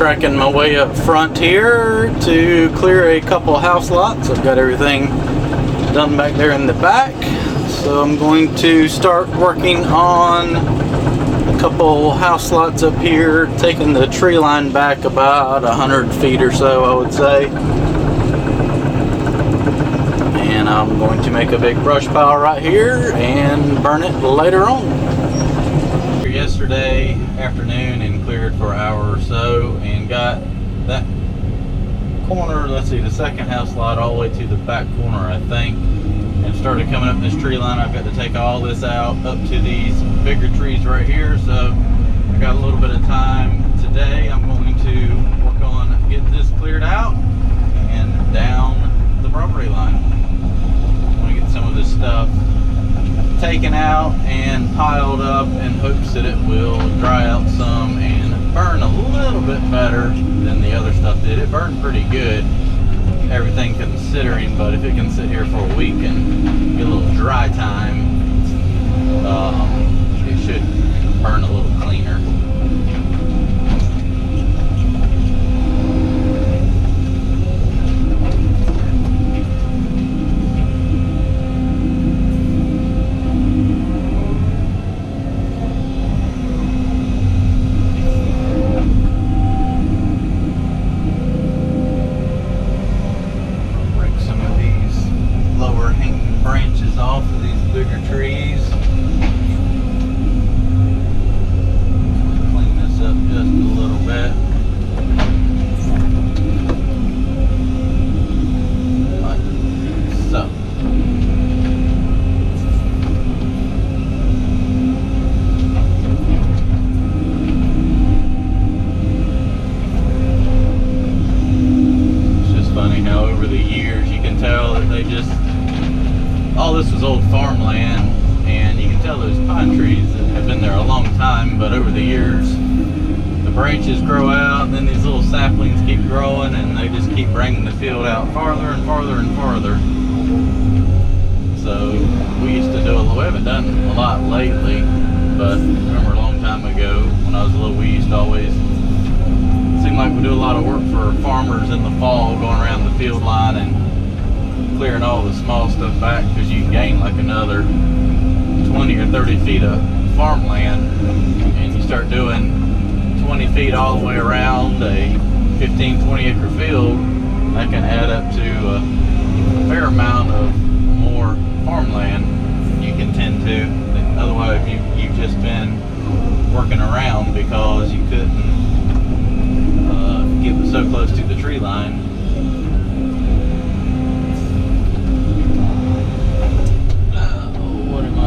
tracking my way up front here to clear a couple house lots. I've got everything done back there in the back, so I'm going to start working on a couple house lots up here, taking the tree line back about 100 feet or so, I would say. And I'm going to make a big brush pile right here and burn it later on. Yesterday afternoon and cleared for an hour or so and got that corner, let's see, the second house lot all the way to the back corner, I think, and started coming up this tree line. I've got to take all this out up to these bigger trees right here, so I got a little bit of time today. I'm going to work on getting this cleared out and down the property line. I'm going to get some of this stuff taken out and piled up in hopes that it will dry out some and burn a little bit better than the other stuff did. It burned pretty good, everything considering, but if it can sit here for a week and get a little dry time, it should burn a little cleaner. All this was old farmland, and you can tell those pine trees that have been there a long time, but over the years the branches grow out and then these little saplings keep growing and they just keep bringing the field out farther and farther and farther. So we used to do we haven't done a lot lately, but I remember a long time ago when I was little, we used to always, it seemed like we do a lot of work for farmers in the fall, going around the field line and clearing all the small stuff back, because you gain like another 20 or 30 feet of farmland, and you start doing 20 feet all the way around a 15-20 acre field. That can add up to a fair amount of more farmland you can tend to. Otherwise you've just been working around because you couldn't get so close to the tree line.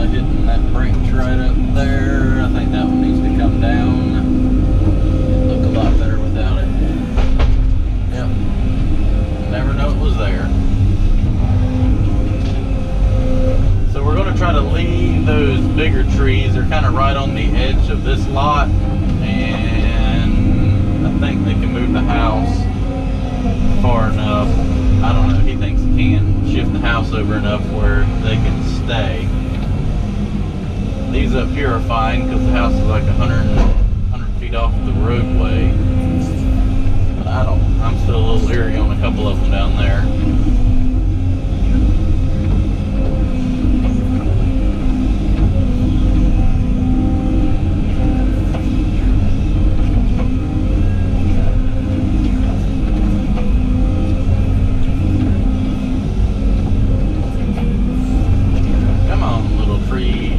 Hitting that branch right up there. I think that one needs to come down. It'd look a lot better without it. Yep. Never know it was there. So we're going to try to leave those bigger trees. They're kind of right on the edge of this lot, and I think they can move the house far enough. I don't know. He thinks he can shift the house over enough where they can stay. These up here are fine because the house is like 100 feet off the roadway. But I'm still a little leery on a couple of them down there. Come on, little tree.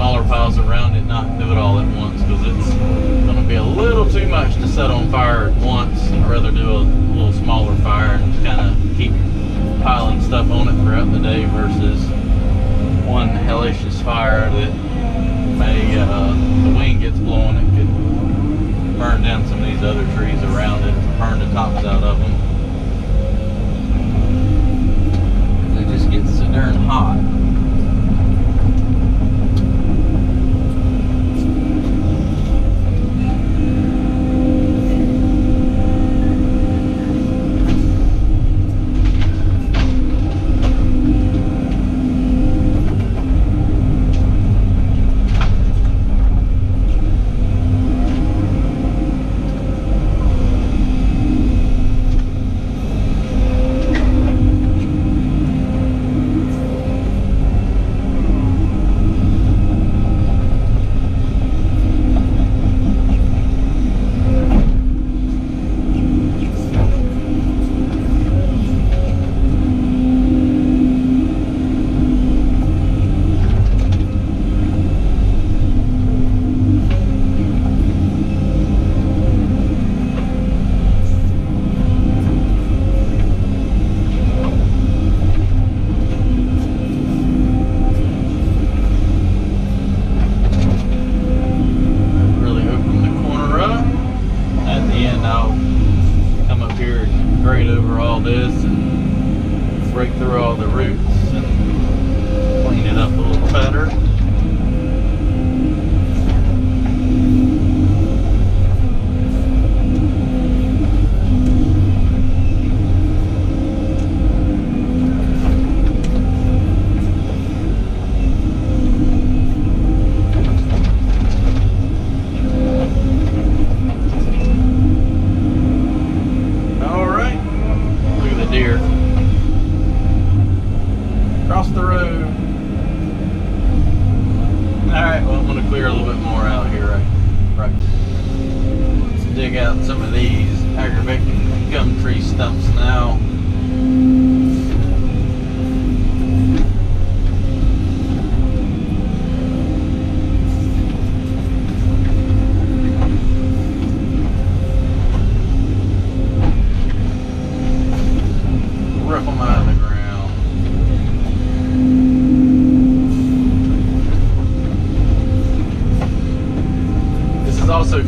smaller piles around it, not do it all at once, because it's going to be a little too much to set on fire at once. I'd rather do a little smaller fire and just kind of keep piling stuff on it throughout the day versus one hellacious fire that may, the wind gets blowing, it could burn down some of these other trees around it, burn the tops out of them. They just get so darn hot.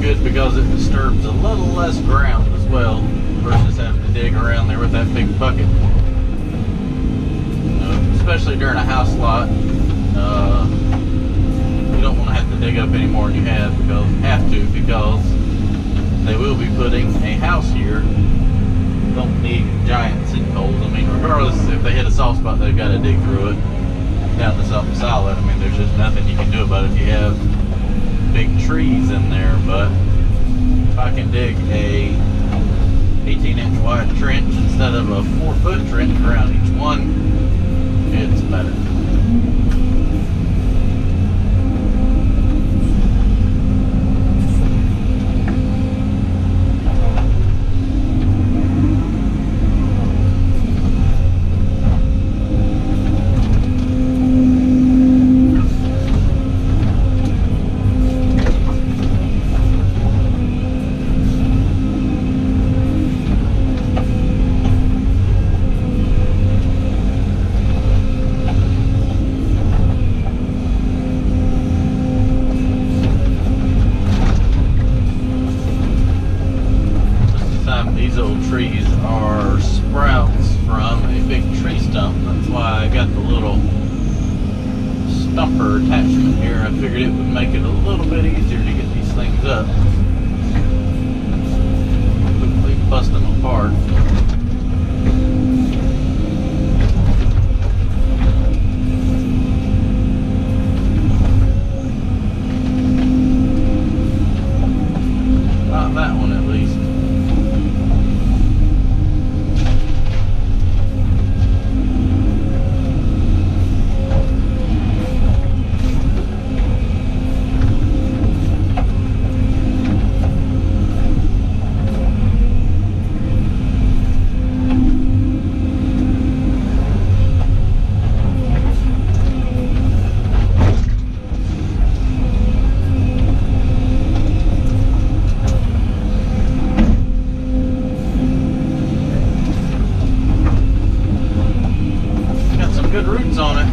Good because it disturbs a little less ground as well versus having to dig around there with that big bucket. Especially during a house lot, you don't want to have to dig up any more than you have because they will be putting a house here. Don't need giant sinkholes. I mean, regardless if they hit a soft spot, they've got to dig through it down to something solid. I mean, there's just nothing you can do about it if you have big trees in there. But if I can dig a 18-inch wide trench instead of a 4-foot trench around each one, it's better. Trees are sprouts from a big tree stump. That's why I got the little stumper attachment here. I figured it would make it a little bit easier to get these things up. Quickly bust them apart. Not that one at least. good roots on it.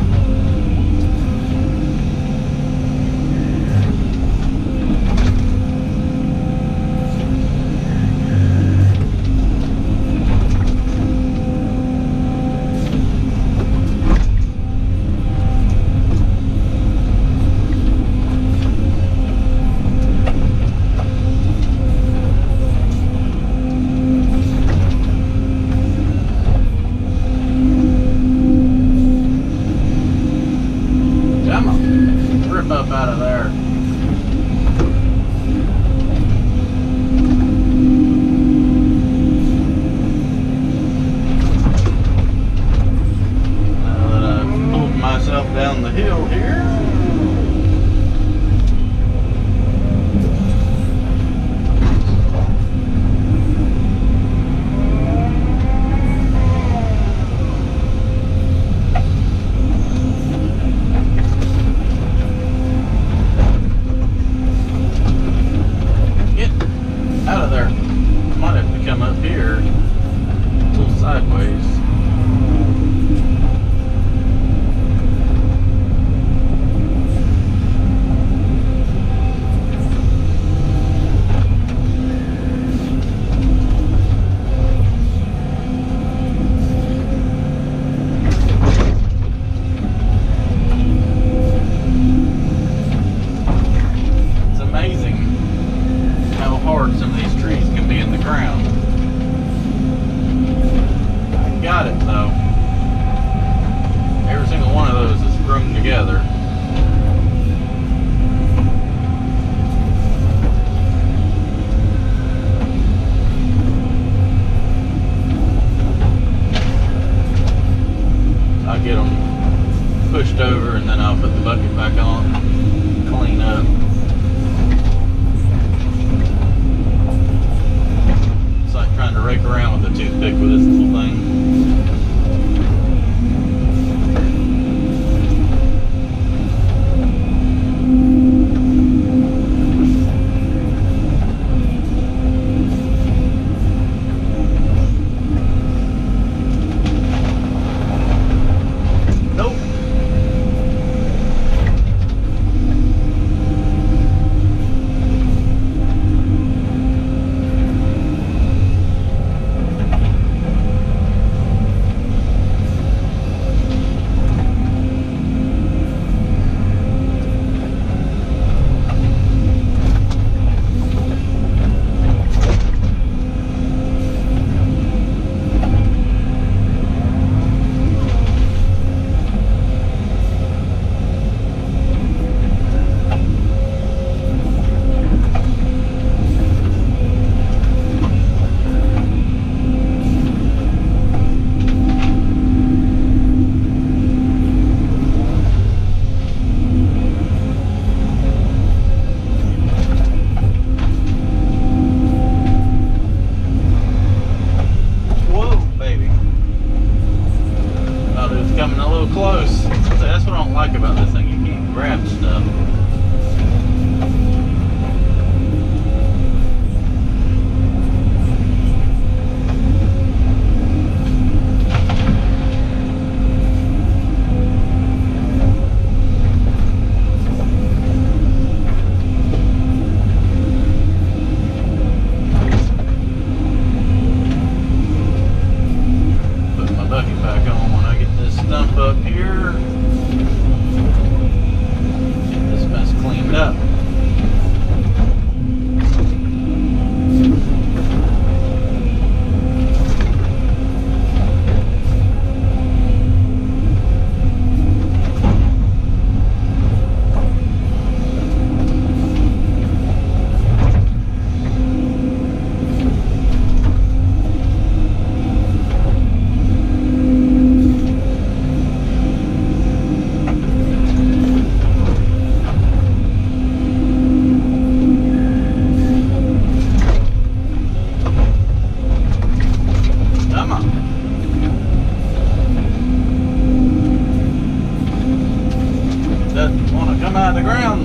Up out of there. Now that I've pulled myself down the hill here, out of there. Might have to come up here, pull sideways. It's amazing how hard some of these trees can be in the ground. I got it though. Every single one of those is strung together. I'll get them pushed over and then I'll put the bucket back on, clean up. Trying to rake around with a toothpick with this little thing. Nope. Coming a little close. That's what I don't like about this thing. You can't grab stuff. Put my bucket back on when I get this stump up here. Get this mess cleaned up. Doesn't want to come out of the ground.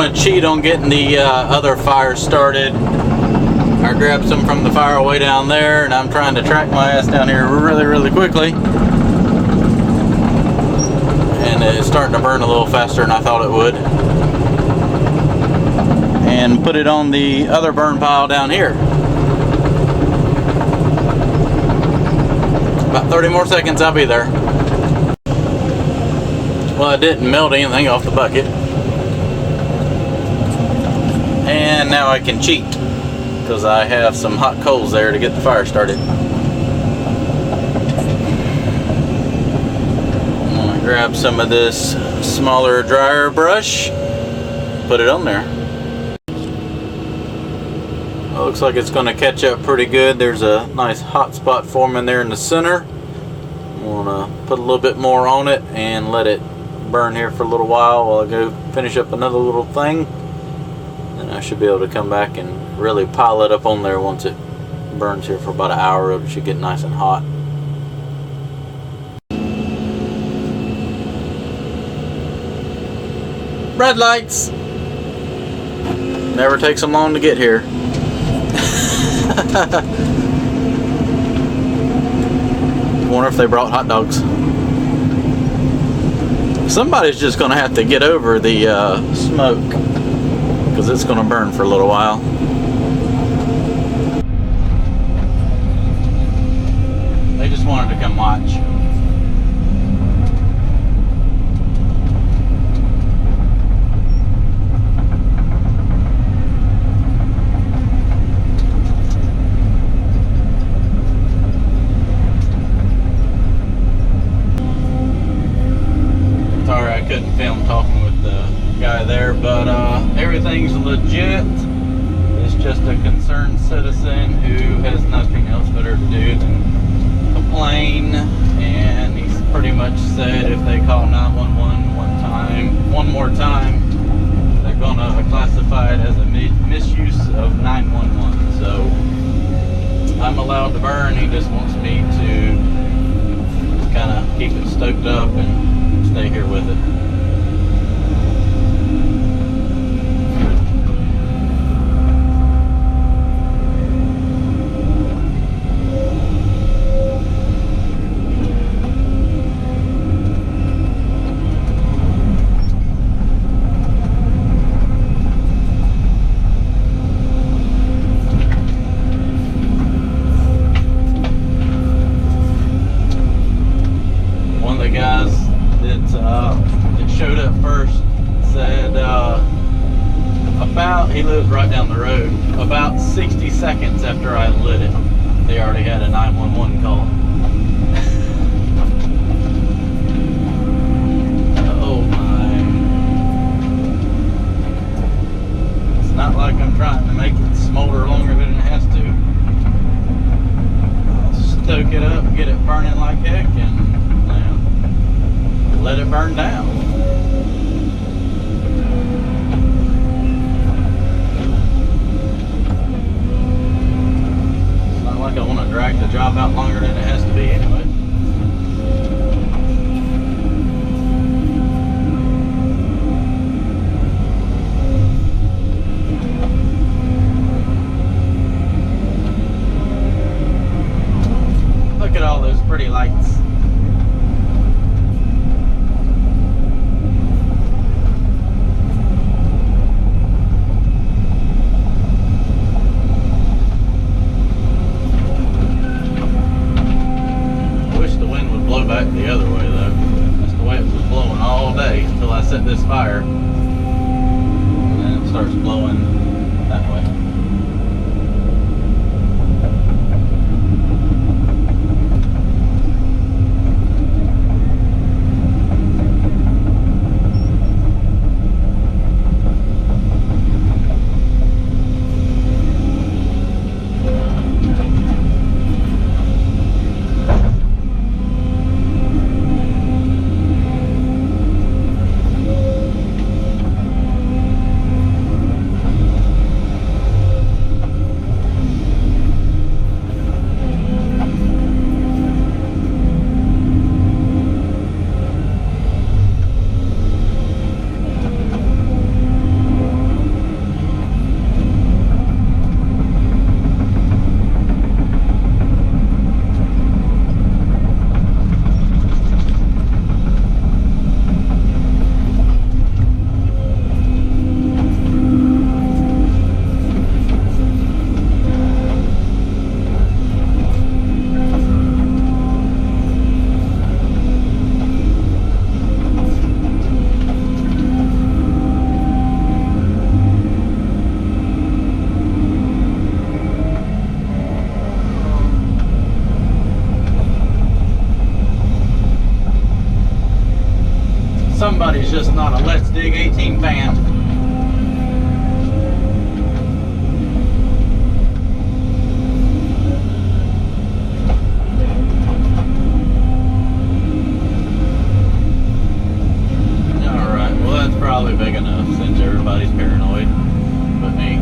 going to cheat on getting the other fire started. I grabbed some from the fire way down there, and I'm trying to track my ass down here really quickly. And it's starting to burn a little faster than I thought it would. And put it on the other burn pile down here. About 30 more seconds, I'll be there. Well, I didn't melt anything off the bucket. And now I can cheat, because I have some hot coals there to get the fire started. I'm going to grab some of this smaller dryer brush, put it on there. Well, looks like it's going to catch up pretty good. There's a nice hot spot forming there in the center. I'm going to put a little bit more on it and let it burn here for a little while I go finish up another little thing. Then I should be able to come back and really pile it up on there once it burns here for about an hour. It should get nice and hot. Red lights! Never takes them long to get here. Wonder if they brought hot dogs. Somebody's just gonna have to get over the smoke, because it's gonna burn for a little while. They just wanted to come watch. Sorry I couldn't film talking with the guy there, but everything's legit. It's just a concerned citizen who has nothing else better to do than complain, and he's pretty much said if they call 911 one more time, they're gonna classify it as a misuse of 911. So I'm allowed to burn. He just wants me to kind of keep it stoked up and stay here with it. One of the guys that showed up first said he lives right down the road, about 60 seconds after I lit it, they already had a 911 call. Oh my. It's not like I'm trying to make it smolder longer than it has to. I'll stoke it up, get it burning like heck, and let it burn down. It's not like I want to drag the job out longer than it has to be anyway. Look at all those pretty lights. Back the other way though. That's the way it was blowing all day until I set this fire, and then it starts blowing that way. everybody's just not a Let's Dig 18 fan. Alright, well that's probably big enough since everybody's paranoid but me.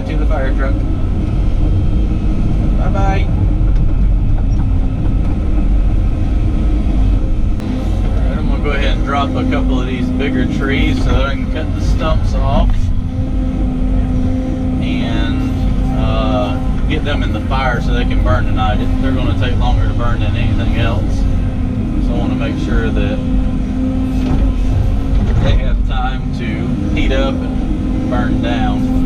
To the fire truck. Bye bye. Alright, I'm gonna go ahead and drop a couple of these bigger trees so that I can cut the stumps off and get them in the fire so they can burn tonight. They're gonna take longer to burn than anything else. So I want to make sure that they have time to heat up and burn down.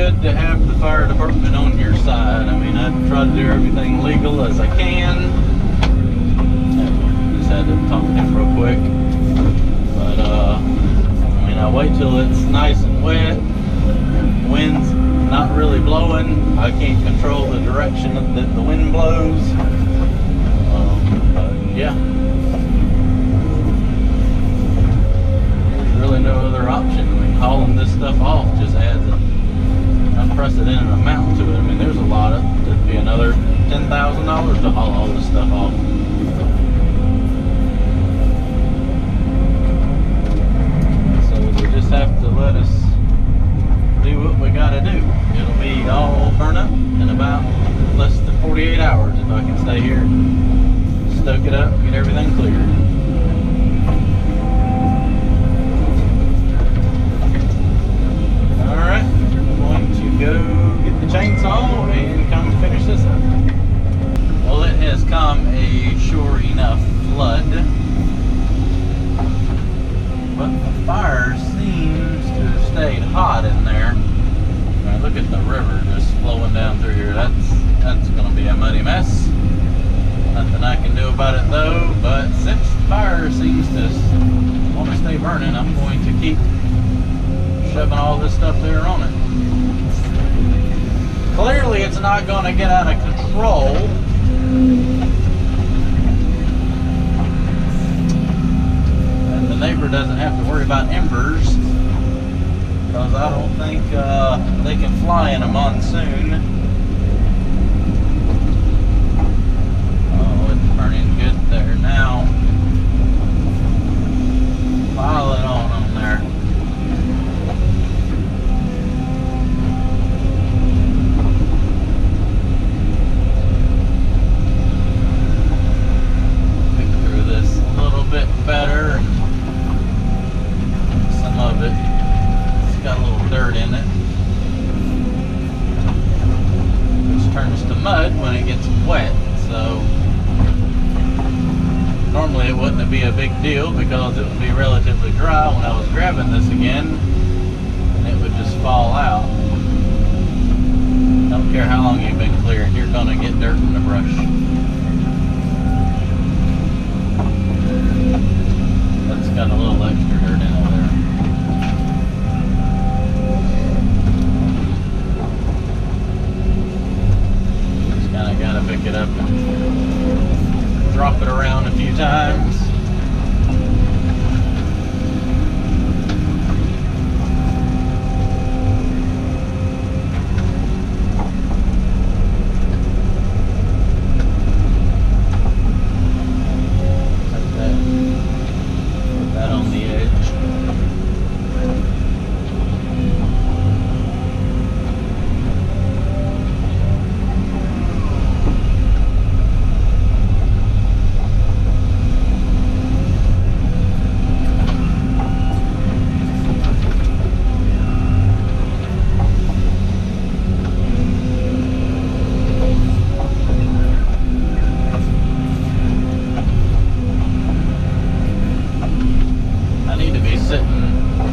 good to have the fire department on your side. I mean, I try to do everything legal as I can. Just had to talk to him real quick. But, I mean, I wait till it's nice and wet. Wind's not really blowing. I can't control the direction that the wind blows. But yeah. There's really no other option. I mean, hauling this stuff off just adds an unprecedented amount to it. I mean, there's a lot of, it'd be another $10,000 to haul all this stuff off. So they just have to let us do what we gotta do. It'll be all burn up in about less than 48 hours if I can stay here, stoke it up, get everything cleared. Alright, I'm going to go get the chainsaw and come finish this up. Well, it has come a sure enough flood, but the fire seems to have stayed hot in there. Right, look at the river just flowing down through here. That's going to be a muddy mess. Nothing I can do about it though, but since the fire seems to want to stay burning, I'm going to keep shoving all this stuff there on it. Clearly it's not going to get out of control. And the neighbor doesn't have to worry about embers, because I don't think they can fly in a monsoon. Oh, it's burning good there now. Pile it on there. Pick through this a little bit better. Some of it, it's got a little dirt in it, which turns to mud when it gets wet. So normally it wouldn't be a big deal because it would be relatively dry when I was grabbing this again, and it would just fall out. Don't care how long you've been clearing, you're gonna get dirt in the brush. That's got a little extra dirt in it there. Just kinda gotta pick it up and drop it around a few times. Put that on the edge.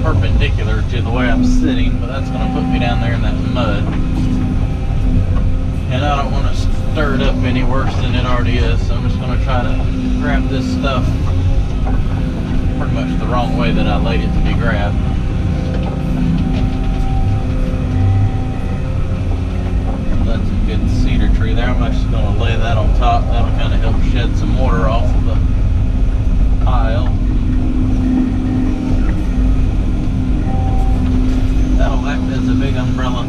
Perpendicular to the way I'm sitting, but that's going to put me down there in that mud, and I don't want to stir it up any worse than it already is, so I'm just going to try to grab this stuff pretty much the wrong way that I laid it to be grabbed. That's a good cedar tree there. I'm just going to lay that on top. That'll kind of help shed some water off of the pile. That'll act as a big umbrella.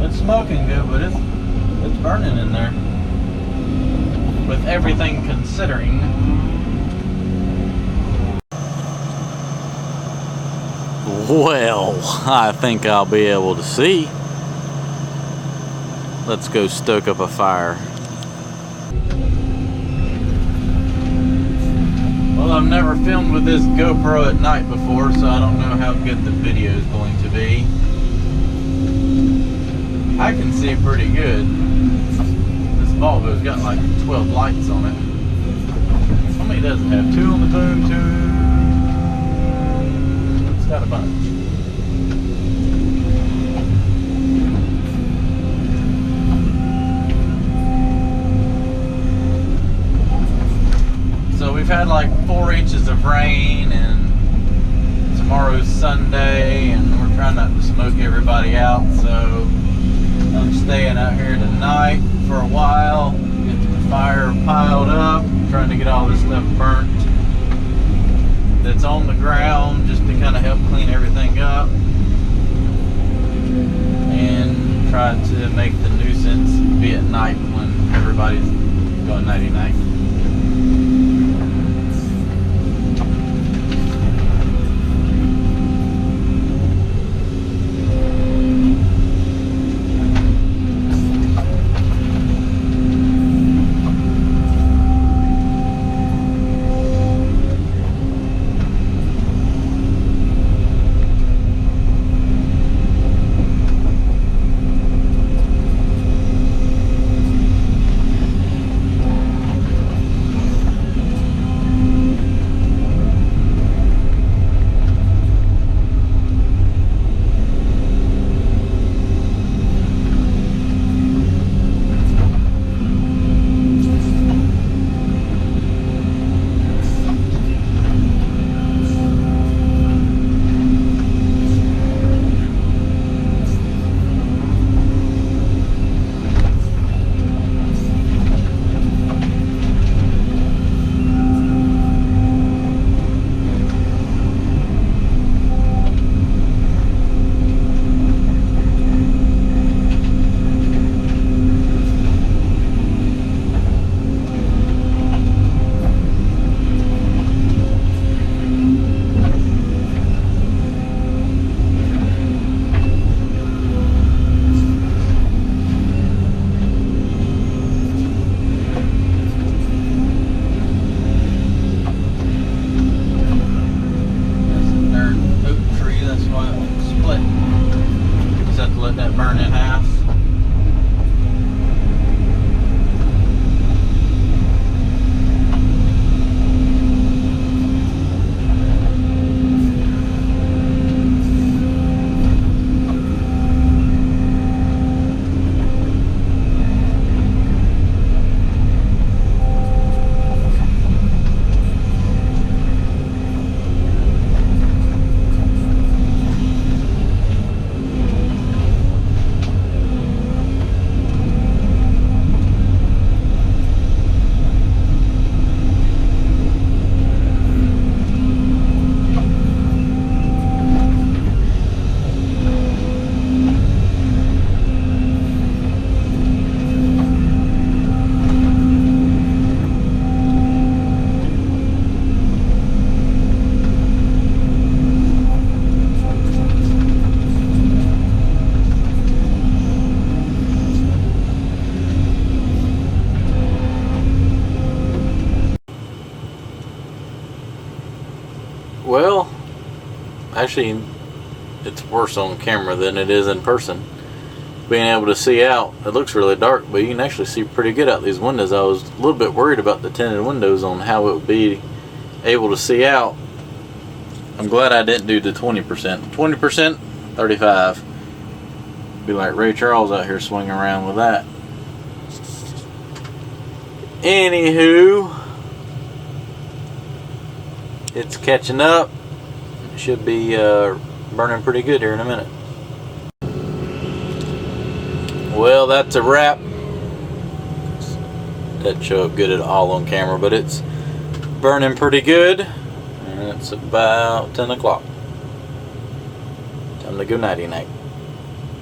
It's smoking good, but it's burning in there. With everything considering. Well, I think I'll be able to see. Let's go stoke up a fire. Well, I've never filmed with this GoPro at night before, so I don't know how good the video is going to be. I can see pretty good. This Volvo's got like 12 lights on it. How many does it have? 2 on the boom, 2. It's got a bunch. So we've had like 4 inches of rain, and tomorrow's Sunday, and we're trying not to smoke everybody out, so I'm staying out here tonight for a while, get the fire piled up, trying to get all this stuff burnt that's on the ground, just to kind of help clean everything up and try to make the nuisance be at night when everybody's going nighty-night. Well, actually, it's worse on camera than it is in person. Being able to see out, it looks really dark, but you can actually see pretty good out these windows. I was a little bit worried about the tinted windows on how it would be able to see out. I'm glad I didn't do the 20%. 20%, 35. Be like Ray Charles out here swinging around with that. Anywho, it's catching up. It should be burning pretty good here in a minute. Well, that's a wrap. Doesn't show up good at all on camera, but it's burning pretty good. And it's about 10 o'clock. Time to go nighty-night.